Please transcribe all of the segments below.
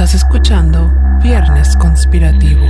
Estás escuchando Viernes Conspirativo.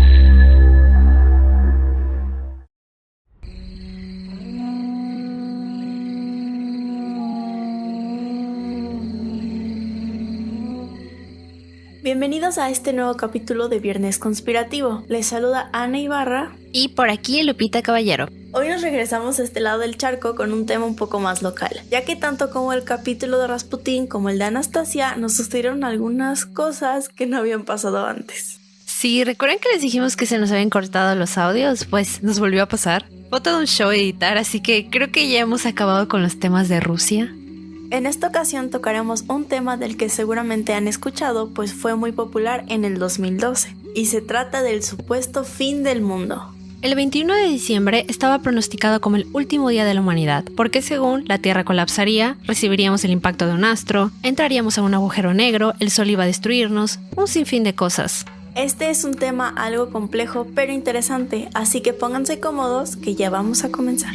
Bienvenidos a este nuevo capítulo de Viernes Conspirativo. Les saluda Ana Ibarra. Y por aquí Lupita Caballero. Hoy nos regresamos a este lado del charco con un tema un poco más local, ya que tanto como el capítulo de Rasputín como el de Anastasia nos sucedieron algunas cosas que no habían pasado antes. Sí, ¿recuerdan que les dijimos que se nos habían cortado los audios? Pues nos volvió a pasar. Fue todo un show editar, así que creo que ya hemos acabado con los temas de Rusia. En esta ocasión tocaremos un tema del que seguramente han escuchado, pues fue muy popular en el 2012, y se trata del supuesto fin del mundo. El 21 de diciembre estaba pronosticado como el último día de la humanidad, porque según la Tierra colapsaría, recibiríamos el impacto de un astro, entraríamos a un agujero negro, el sol iba a destruirnos, un sinfín de cosas. Este es un tema algo complejo pero interesante, así que pónganse cómodos que ya vamos a comenzar.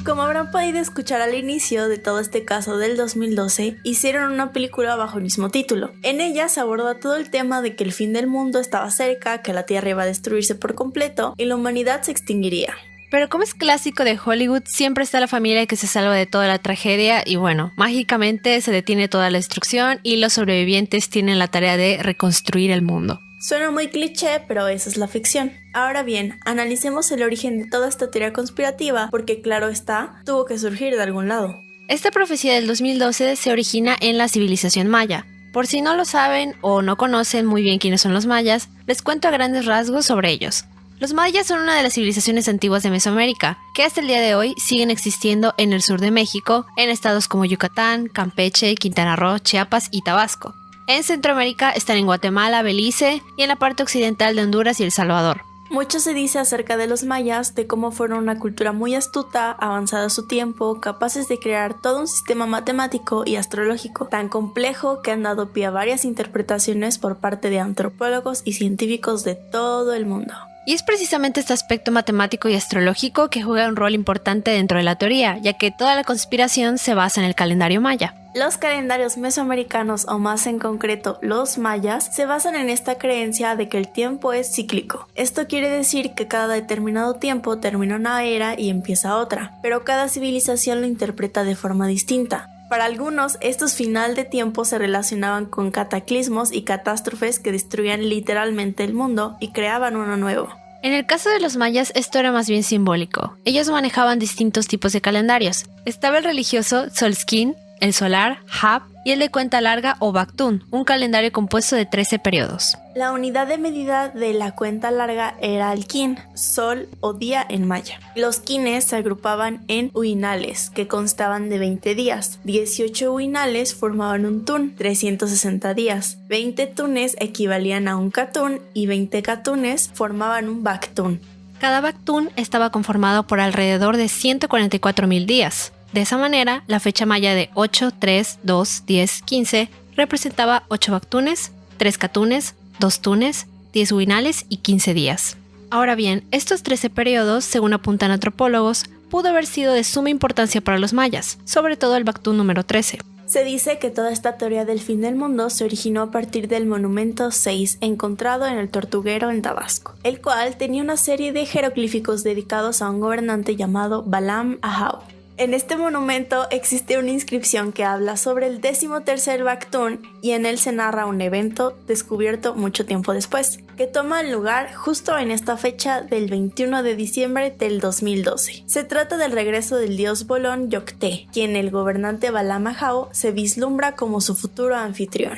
Como habrán podido escuchar al inicio de todo este caso del 2012, hicieron una película bajo el mismo título. En ella se aborda todo el tema de que el fin del mundo estaba cerca, que la Tierra iba a destruirse por completo y la humanidad se extinguiría. Pero como es clásico de Hollywood, siempre está la familia que se salva de toda la tragedia y bueno, mágicamente se detiene toda la destrucción y los sobrevivientes tienen la tarea de reconstruir el mundo. Suena muy cliché, pero esa es la ficción. Ahora bien, analicemos el origen de toda esta teoría conspirativa, porque claro está, tuvo que surgir de algún lado. Esta profecía del 2012 se origina en la civilización maya. Por si no lo saben o no conocen muy bien quiénes son los mayas, les cuento a grandes rasgos sobre ellos. Los mayas son una de las civilizaciones antiguas de Mesoamérica, que hasta el día de hoy siguen existiendo en el sur de México, en estados como Yucatán, Campeche, Quintana Roo, Chiapas y Tabasco. En Centroamérica están en Guatemala, Belice y en la parte occidental de Honduras y El Salvador. Mucho se dice acerca de los mayas, de cómo fueron una cultura muy astuta, avanzada a su tiempo, capaces de crear todo un sistema matemático y astrológico tan complejo que han dado pie a varias interpretaciones por parte de antropólogos y científicos de todo el mundo. Y es precisamente este aspecto matemático y astrológico que juega un rol importante dentro de la teoría, ya que toda la conspiración se basa en el calendario maya. Los calendarios mesoamericanos, o más en concreto los mayas, se basan en esta creencia de que el tiempo es cíclico. Esto quiere decir que cada determinado tiempo termina una era y empieza otra, pero cada civilización lo interpreta de forma distinta. Para algunos, estos final de tiempo se relacionaban con cataclismos y catástrofes que destruían literalmente el mundo y creaban uno nuevo. En el caso de los mayas, esto era más bien simbólico. Ellos manejaban distintos tipos de calendarios. Estaba el religioso Tzolk'in, el solar, Hab, y el de cuenta larga o Bactún, un calendario compuesto de 13 periodos. La unidad de medida de la cuenta larga era el kin, sol o día en maya. Los kines se agrupaban en uinales, que constaban de 20 días. 18 uinales formaban un tun, 360 días. 20 tunes equivalían a un catún y 20 catunes formaban un bactún. Cada bactún estaba conformado por alrededor de 144,000 días. De esa manera, la fecha maya de 8, 3, 2, 10, 15 representaba 8 bactunes, 3 catunes, 2 tunes, 10 uinales y 15 días. Ahora bien, estos 13 periodos, según apuntan antropólogos, pudo haber sido de suma importancia para los mayas, sobre todo el bactún número 13. Se dice que toda esta teoría del fin del mundo se originó a partir del monumento 6 encontrado en el Tortuguero en Tabasco, el cual tenía una serie de jeroglíficos dedicados a un gobernante llamado Balam Ahau. En este monumento existe una inscripción que habla sobre el 13º Bactún y en él se narra un evento descubierto mucho tiempo después, que toma lugar justo en esta fecha del 21 de diciembre del 2012. Se trata del regreso del dios Bolón Yocté, quien el gobernante Balam Ahau se vislumbra como su futuro anfitrión.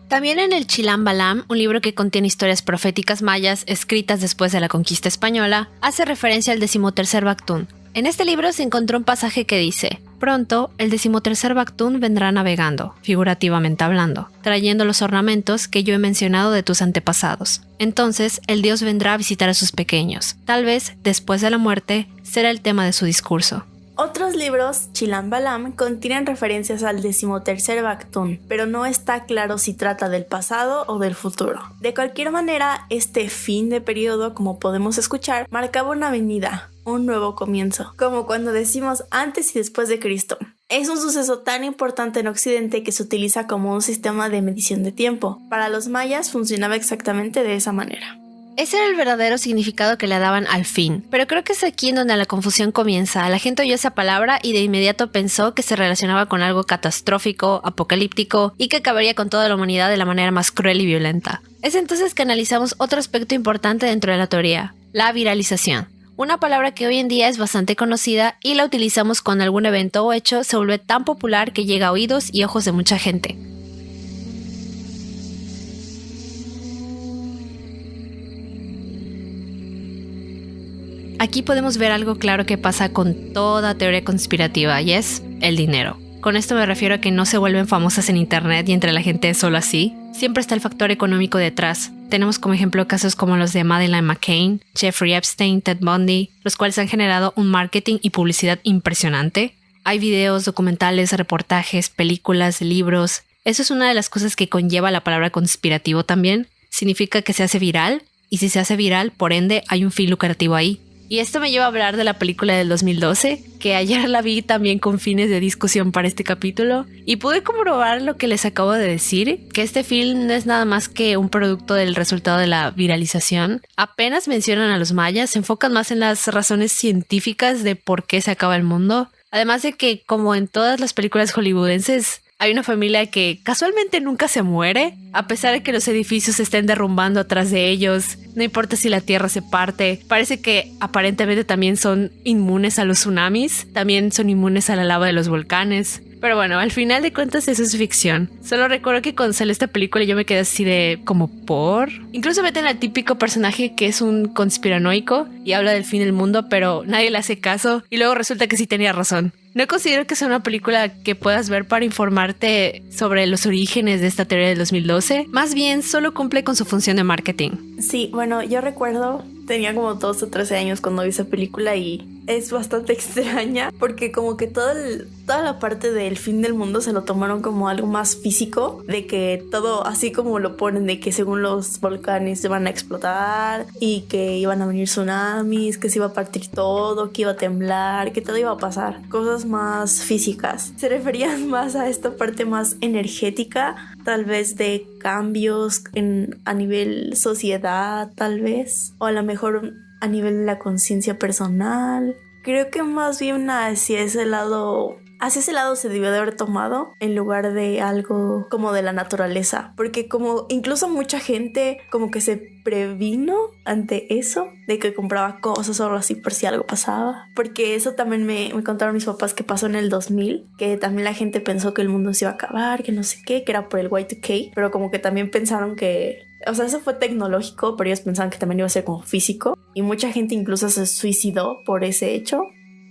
También en el Chilam Balam, un libro que contiene historias proféticas mayas escritas después de la conquista española, hace referencia al 13º Bactún. En este libro se encontró un pasaje que dice: pronto el 13º Bactún vendrá navegando, figurativamente hablando, trayendo los ornamentos que yo he mencionado de tus antepasados. Entonces el dios vendrá a visitar a sus pequeños. Tal vez, después de la muerte, será el tema de su discurso. Otros libros, Chilam Balam, contienen referencias al 13º Bactún, pero no está claro si trata del pasado o del futuro. De cualquier manera, este fin de periodo, como podemos escuchar, marcaba una venida, un nuevo comienzo, como cuando decimos antes y después de Cristo. Es un suceso tan importante en Occidente que se utiliza como un sistema de medición de tiempo. Para los mayas funcionaba exactamente de esa manera. Ese era el verdadero significado que le daban al fin, pero creo que es aquí en donde la confusión comienza. La gente oyó esa palabra y de inmediato pensó que se relacionaba con algo catastrófico, apocalíptico y que acabaría con toda la humanidad de la manera más cruel y violenta. Es entonces que analizamos otro aspecto importante dentro de la teoría, la viralización. Una palabra que hoy en día es bastante conocida y la utilizamos cuando algún evento o hecho se vuelve tan popular que llega a oídos y ojos de mucha gente. Aquí podemos ver algo claro que pasa con toda teoría conspirativa y es el dinero. Con esto me refiero a que no se vuelven famosas en internet y entre la gente solo así. Siempre está el factor económico detrás. Tenemos como ejemplo casos como los de Madeleine McCann, Jeffrey Epstein, Ted Bundy, los cuales han generado un marketing y publicidad impresionante. Hay videos, documentales, reportajes, películas, libros. Eso es una de las cosas que conlleva la palabra conspirativo también. Significa que se hace viral y si se hace viral, por ende, hay un fin lucrativo ahí. Y esto me lleva a hablar de la película del 2012, que ayer la vi también con fines de discusión para este capítulo, y pude comprobar lo que les acabo de decir, que este film no es nada más que un producto del resultado de la viralización. Apenas mencionan a los mayas, se enfocan más en las razones científicas de por qué se acaba el mundo, además de que, como en todas las películas hollywoodenses, hay una familia que casualmente nunca se muere, a pesar de que los edificios se estén derrumbando atrás de ellos. No importa si la tierra se parte. Parece que aparentemente también son inmunes a los tsunamis. También son inmunes a la lava de los volcanes. Pero bueno, al final de cuentas eso es ficción. Solo recuerdo que cuando salió esta película yo me quedé así de como por... Incluso meten al típico personaje que es un conspiranoico y habla del fin del mundo, pero nadie le hace caso y luego resulta que sí tenía razón. No considero que sea una película que puedas ver para informarte sobre los orígenes de esta teoría del 2012. Más bien, solo cumple con su función de marketing. Sí, bueno, yo recuerdo, tenía como 12 o 13 años cuando vi esa película y es bastante extraña porque como que toda la parte del fin del mundo se lo tomaron como algo más físico, de que todo así como lo ponen, de que según los volcanes se van a explotar y que iban a venir tsunamis, que se iba a partir todo, que iba a temblar, que todo iba a pasar. Cosas más físicas. Se referían más a esta parte más energética, tal vez de cambios a nivel sociedad, tal vez, o a lo mejor a nivel de la conciencia personal. Creo que más bien hacia ese lado se debió de haber tomado en lugar de algo como de la naturaleza, porque como incluso mucha gente como que se previno ante eso, de que compraba cosas o algo así por si algo pasaba, porque eso también me contaron mis papás que pasó en el 2000, que también la gente pensó que el mundo se iba a acabar, que no sé qué, que era por el Y2K, pero como que también pensaron que, o sea, eso fue tecnológico, pero ellos pensaban que también iba a ser como físico, y mucha gente incluso se suicidó por ese hecho.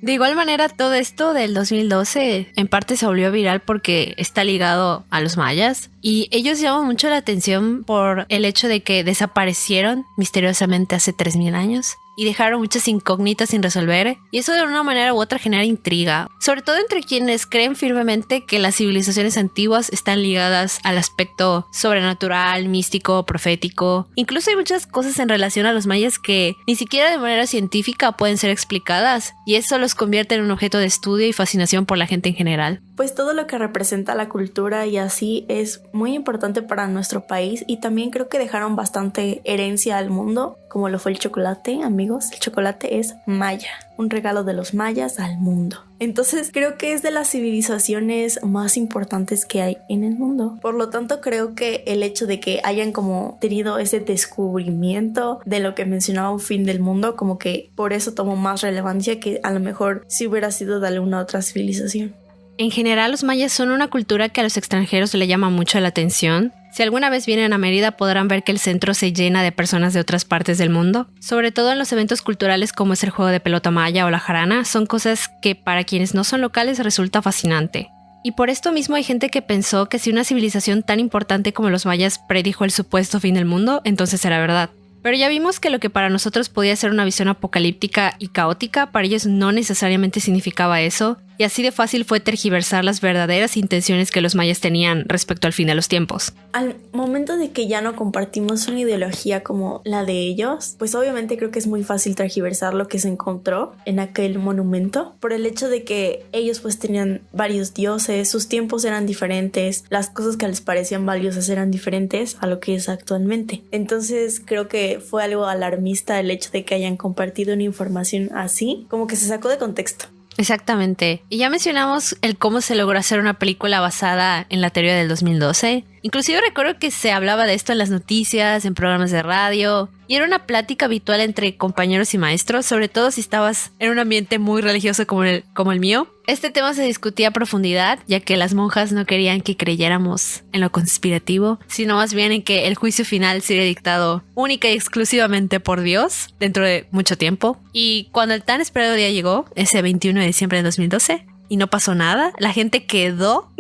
De igual manera, todo esto del 2012 en parte se volvió viral porque está ligado a los mayas y ellos llaman mucho la atención por el hecho de que desaparecieron misteriosamente hace 3000 años y dejaron muchas incógnitas sin resolver, y eso de una manera u otra genera intriga, sobre todo entre quienes creen firmemente que las civilizaciones antiguas están ligadas al aspecto sobrenatural, místico, profético. Incluso hay muchas cosas en relación a los mayas que ni siquiera de manera científica pueden ser explicadas, y eso los convierte en un objeto de estudio y fascinación por la gente en general. Pues todo lo que representa la cultura y así es muy importante para nuestro país, y también creo que dejaron bastante herencia al mundo, como lo fue el chocolate, amigos. El chocolate es maya, un regalo de los mayas al mundo. Entonces creo que es de las civilizaciones más importantes que hay en el mundo. Por lo tanto, creo que el hecho de que hayan como tenido ese descubrimiento de lo que mencionaba un fin del mundo, como que por eso tomó más relevancia que a lo mejor si hubiera sido de alguna otra civilización. En general, los mayas son una cultura que a los extranjeros le llama mucho la atención. Si alguna vez vienen a Mérida podrán ver que el centro se llena de personas de otras partes del mundo. Sobre todo en los eventos culturales como es el juego de pelota maya o la jarana, son cosas que para quienes no son locales resulta fascinante. Y por esto mismo hay gente que pensó que si una civilización tan importante como los mayas predijo el supuesto fin del mundo, entonces era verdad. Pero ya vimos que lo que para nosotros podía ser una visión apocalíptica y caótica, para ellos no necesariamente significaba eso, y así de fácil fue tergiversar las verdaderas intenciones que los mayas tenían respecto al fin de los tiempos. Al momento de que ya no compartimos una ideología como la de ellos, pues obviamente creo que es muy fácil tergiversar lo que se encontró en aquel monumento, por el hecho de que ellos pues tenían varios dioses, sus tiempos eran diferentes, las cosas que les parecían valiosas eran diferentes a lo que es actualmente. Entonces creo que fue algo alarmista el hecho de que hayan compartido una información así, como que se sacó de contexto. Exactamente. Y ya mencionamos el cómo se logró hacer una película basada en la teoría del 2012. Inclusive recuerdo que se hablaba de esto en las noticias, en programas de radio, y era una plática habitual entre compañeros y maestros, sobre todo si estabas en un ambiente muy religioso como el mío. Este tema se discutía a profundidad, ya que las monjas no querían que creyéramos en lo conspirativo, sino más bien en que el juicio final sería dictado única y exclusivamente por Dios dentro de mucho tiempo. Y cuando el tan esperado día llegó, ese 21 de diciembre de 2012, y no pasó nada, la gente quedó...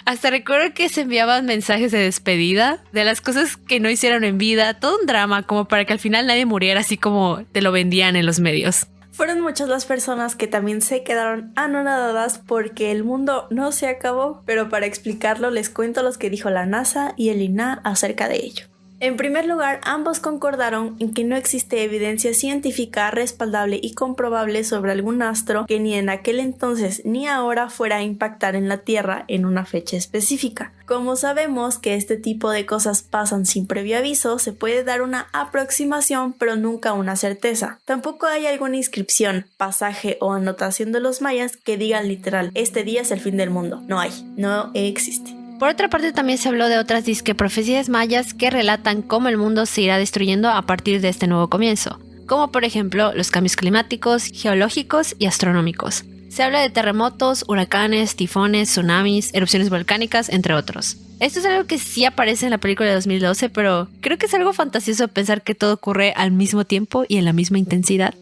Hasta recuerdo que se enviaban mensajes de despedida de las cosas que no hicieron en vida, todo un drama como para que al final nadie muriera así como te lo vendían en los medios. Fueron muchas las personas que también se quedaron anonadadas porque el mundo no se acabó, pero para explicarlo les cuento los que dijo la NASA y el INAH acerca de ello. En primer lugar, ambos concordaron en que no existe evidencia científica respaldable y comprobable sobre algún astro que ni en aquel entonces ni ahora fuera a impactar en la Tierra en una fecha específica. Como sabemos que este tipo de cosas pasan sin previo aviso, se puede dar una aproximación pero nunca una certeza. Tampoco hay alguna inscripción, pasaje o anotación de los mayas que digan literal, este día es el fin del mundo. No existe. Por otra parte, también se habló de otras disque profecías mayas que relatan cómo el mundo se irá destruyendo a partir de este nuevo comienzo, como por ejemplo los cambios climáticos, geológicos y astronómicos. Se habla de terremotos, huracanes, tifones, tsunamis, erupciones volcánicas, entre otros. Esto es algo que sí aparece en la película de 2012, pero creo que es algo fantasioso pensar que todo ocurre al mismo tiempo y en la misma intensidad.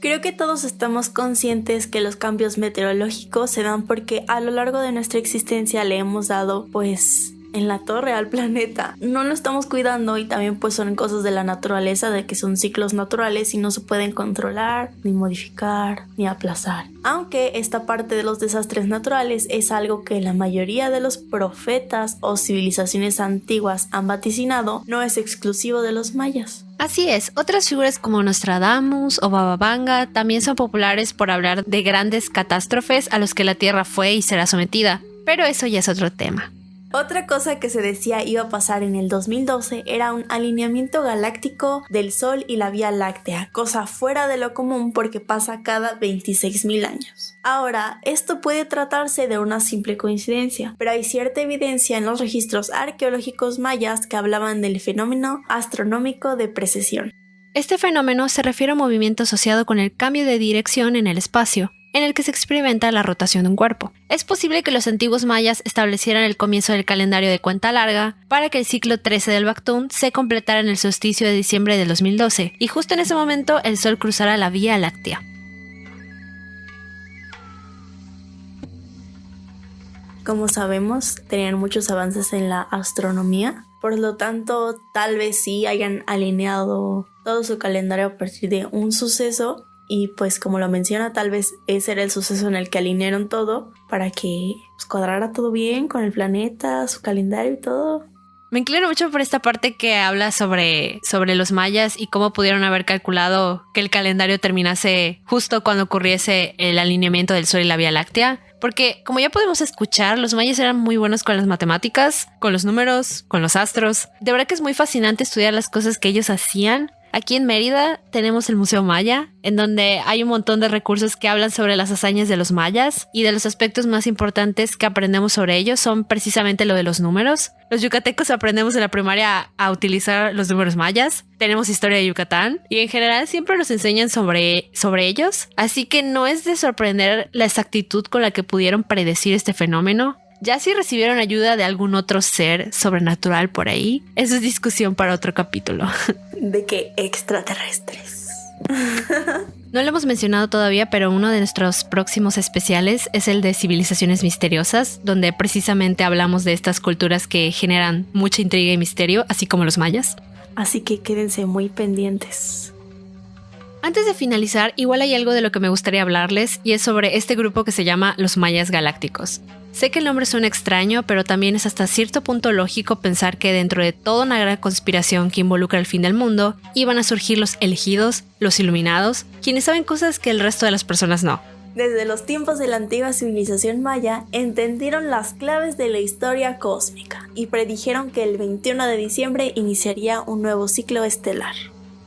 Creo que todos estamos conscientes que los cambios meteorológicos se dan porque a lo largo de nuestra existencia le hemos dado, pues, en la torre al planeta. No lo estamos cuidando y también pues son cosas de la naturaleza, de que son ciclos naturales y no se pueden controlar, ni modificar, ni aplazar. Aunque esta parte de los desastres naturales es algo que la mayoría de los profetas o civilizaciones antiguas han vaticinado, no es exclusivo de los mayas. Así es, otras figuras como Nostradamus o Baba Vanga también son populares por hablar de grandes catástrofes a los que la Tierra fue y será sometida, pero eso ya es otro tema. Otra cosa que se decía iba a pasar en el 2012 era un alineamiento galáctico del Sol y la Vía Láctea, cosa fuera de lo común porque pasa cada 26.000 años. Ahora, esto puede tratarse de una simple coincidencia, pero hay cierta evidencia en los registros arqueológicos mayas que hablaban del fenómeno astronómico de precesión. Este fenómeno se refiere a un movimiento asociado con el cambio de dirección en el espacio, en el que se experimenta la rotación de un cuerpo. Es posible que los antiguos mayas establecieran el comienzo del calendario de cuenta larga para que el ciclo 13 del Bactún se completara en el solsticio de diciembre del 2012, y justo en ese momento el Sol cruzara la Vía Láctea. Como sabemos, tenían muchos avances en la astronomía, por lo tanto, tal vez sí hayan alineado todo su calendario a partir de un suceso. Y pues como lo menciona, tal vez ese era el suceso en el que alinearon todo para que pues, cuadrara todo bien con el planeta, su calendario y todo. Me inclino mucho por esta parte que habla sobre los mayas y cómo pudieron haber calculado que el calendario terminase justo cuando ocurriese el alineamiento del Sol y la Vía Láctea. Porque, como ya podemos escuchar, los mayas eran muy buenos con las matemáticas, con los números, con los astros. De verdad que es muy fascinante estudiar las cosas que ellos hacían. Aquí en Mérida tenemos el Museo Maya, en donde hay un montón de recursos que hablan sobre las hazañas de los mayas, y de los aspectos más importantes que aprendemos sobre ellos son precisamente lo de los números. Los yucatecos aprendemos en la primaria a utilizar los números mayas, tenemos historia de Yucatán, y en general siempre nos enseñan sobre ellos, así que no es de sorprender la exactitud con la que pudieron predecir este fenómeno. Ya si recibieron ayuda de algún otro ser sobrenatural por ahí, eso es discusión para otro capítulo. ¿De qué extraterrestres? No lo hemos mencionado todavía, pero uno de nuestros próximos especiales es el de civilizaciones misteriosas, donde precisamente hablamos de estas culturas que generan mucha intriga y misterio, así como los mayas. Así que quédense muy pendientes. Antes de finalizar, igual hay algo de lo que me gustaría hablarles y es sobre este grupo que se llama los Mayas Galácticos. Sé que el nombre suena extraño, pero también es hasta cierto punto lógico pensar que dentro de toda una gran conspiración que involucra el fin del mundo, iban a surgir los elegidos, los iluminados, quienes saben cosas que el resto de las personas no. Desde los tiempos de la antigua civilización maya, entendieron las claves de la historia cósmica y predijeron que el 21 de diciembre iniciaría un nuevo ciclo estelar.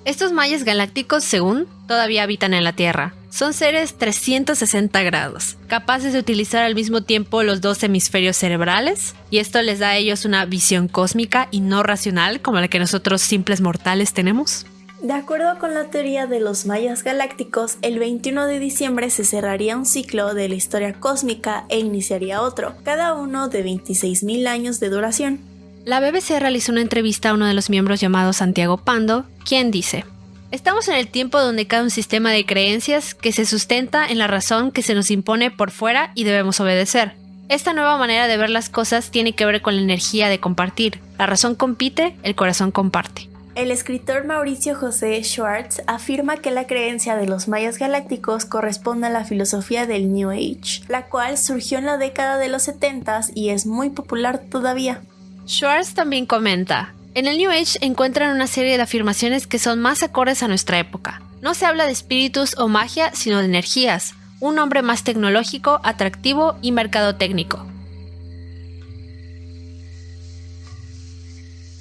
Estos mayas galácticos, según, todavía habitan en la Tierra. Son seres 360 grados, capaces de utilizar al mismo tiempo los dos hemisferios cerebrales, y esto les da a ellos una visión cósmica y no racional como la que nosotros simples mortales tenemos. De acuerdo con la teoría de los mayas galácticos, el 21 de diciembre se cerraría un ciclo de la historia cósmica e iniciaría otro, cada uno de 26.000 años de duración. La BBC realizó una entrevista a uno de los miembros llamado Santiago Pando, quien dice: estamos en el tiempo donde cae un sistema de creencias que se sustenta en la razón que se nos impone por fuera y debemos obedecer. Esta nueva manera de ver las cosas tiene que ver con la energía de compartir. La razón compite, el corazón comparte. El escritor Mauricio José Schwartz afirma que la creencia de los mayas galácticos corresponde a la filosofía del New Age, la cual surgió en la década de los 70s y es muy popular todavía. Schwartz también comenta: en el New Age encuentran una serie de afirmaciones que son más acordes a nuestra época. No se habla de espíritus o magia, sino de energías, un hombre más tecnológico, atractivo y mercadotécnico.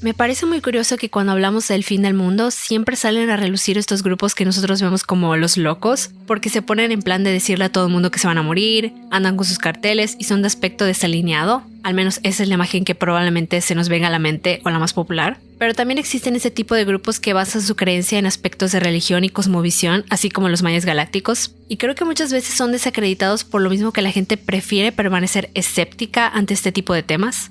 Me parece muy curioso que cuando hablamos del fin del mundo siempre salen a relucir estos grupos que nosotros vemos como los locos, porque se ponen en plan de decirle a todo el mundo que se van a morir, andan con sus carteles y son de aspecto desalineado. Al menos esa es la imagen que probablemente se nos venga a la mente o la más popular. Pero también existen ese tipo de grupos que basan su creencia en aspectos de religión y cosmovisión, así como los mayas galácticos. Y creo que muchas veces son desacreditados por lo mismo que la gente prefiere permanecer escéptica ante este tipo de temas.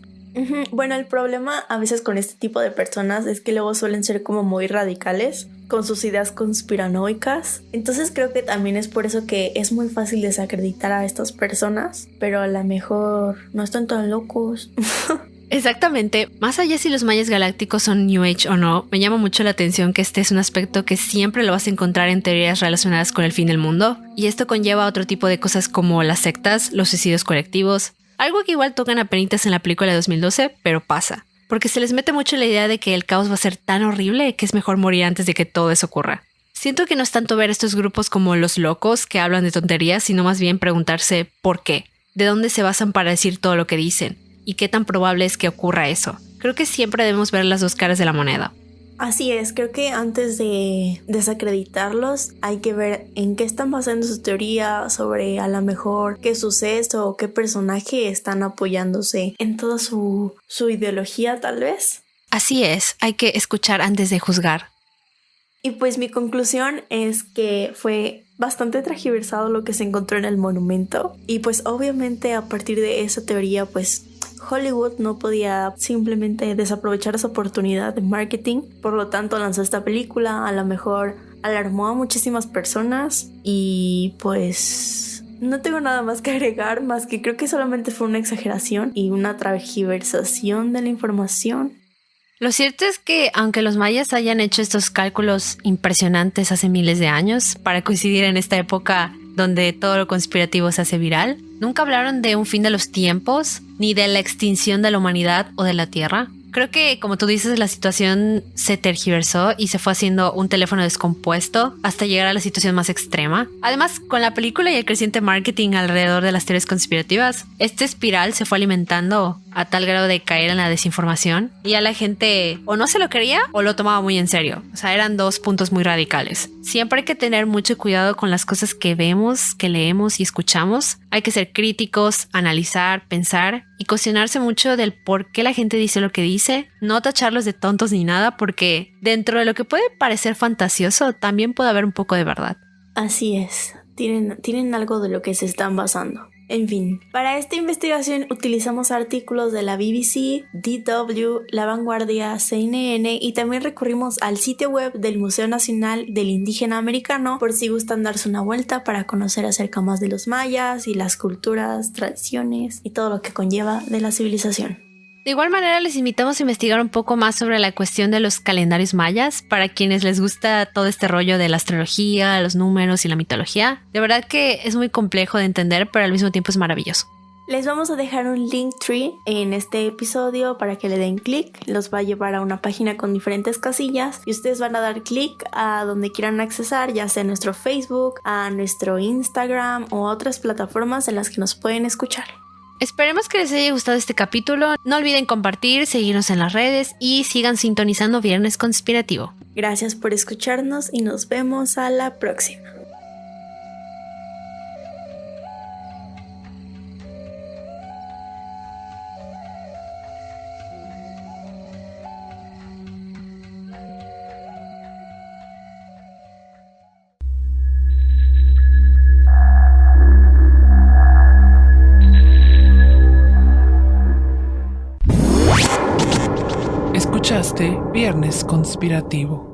Bueno, el problema a veces con este tipo de personas es que luego suelen ser como muy radicales con sus ideas conspiranoicas. Entonces creo que también es por eso que es muy fácil desacreditar a estas personas, pero a lo mejor no están tan locos. Exactamente. Más allá si los mayas galácticos son New Age o no, me llama mucho la atención que este es un aspecto que siempre lo vas a encontrar en teorías relacionadas con el fin del mundo, y esto conlleva otro tipo de cosas como las sectas, los suicidios colectivos. Algo que igual tocan apenitas en la película de 2012, pero pasa. Porque se les mete mucho la idea de que el caos va a ser tan horrible que es mejor morir antes de que todo eso ocurra. Siento que no es tanto ver estos grupos como los locos que hablan de tonterías, sino más bien preguntarse ¿por qué? ¿De dónde se basan para decir todo lo que dicen? ¿Y qué tan probable es que ocurra eso? Creo que siempre debemos ver las dos caras de la moneda. Así es, creo que antes de desacreditarlos hay que ver en qué están basando su teoría sobre a lo mejor qué suceso o qué personaje están apoyándose en toda su ideología tal vez. Así es, hay que escuchar antes de juzgar. Y pues mi conclusión es que fue bastante transgiversado lo que se encontró en el monumento y pues obviamente a partir de esa teoría pues Hollywood no podía simplemente desaprovechar esa oportunidad de marketing, por lo tanto lanzó esta película, a lo mejor alarmó a muchísimas personas y pues no tengo nada más que agregar, más que creo que solamente fue una exageración y una transgiversación de la información. Lo cierto es que aunque los mayas hayan hecho estos cálculos impresionantes hace miles de años para coincidir en esta época donde todo lo conspirativo se hace viral, nunca hablaron de un fin de los tiempos, ni de la extinción de la humanidad o de la Tierra. Creo que, como tú dices, la situación se tergiversó y se fue haciendo un teléfono descompuesto hasta llegar a la situación más extrema. Además, con la película y el creciente marketing alrededor de las teorías conspirativas, esta espiral se fue alimentando a tal grado de caer en la desinformación y ya la gente o no se lo creía o lo tomaba muy en serio. O sea, eran dos puntos muy radicales. Siempre hay que tener mucho cuidado con las cosas que vemos, que leemos y escuchamos. Hay que ser críticos, analizar, pensar y cuestionarse mucho del por qué la gente dice lo que dice. No tacharlos de tontos ni nada, porque dentro de lo que puede parecer fantasioso también puede haber un poco de verdad. Así es, tienen algo de lo que se están basando. En fin, para esta investigación utilizamos artículos de la BBC, DW, La Vanguardia, CNN y también recurrimos al sitio web del Museo Nacional del Indígena Americano por si gustan darse una vuelta para conocer acerca más de los mayas y las culturas, tradiciones y todo lo que conlleva de la civilización. De igual manera, les invitamos a investigar un poco más sobre la cuestión de los calendarios mayas, para quienes les gusta todo este rollo de la astrología, los números y la mitología. De verdad que es muy complejo de entender, pero al mismo tiempo es maravilloso. Les vamos a dejar un Linktree en este episodio para que le den clic. Los va a llevar a una página con diferentes casillas y ustedes van a dar clic a donde quieran accesar, ya sea a nuestro Facebook, a nuestro Instagram o a otras plataformas en las que nos pueden escuchar. Esperemos que les haya gustado este capítulo. No olviden compartir, seguirnos en las redes y sigan sintonizando Viernes Conspirativo. Gracias por escucharnos y nos vemos a la próxima. Escuchaste Viernes Conspirativo.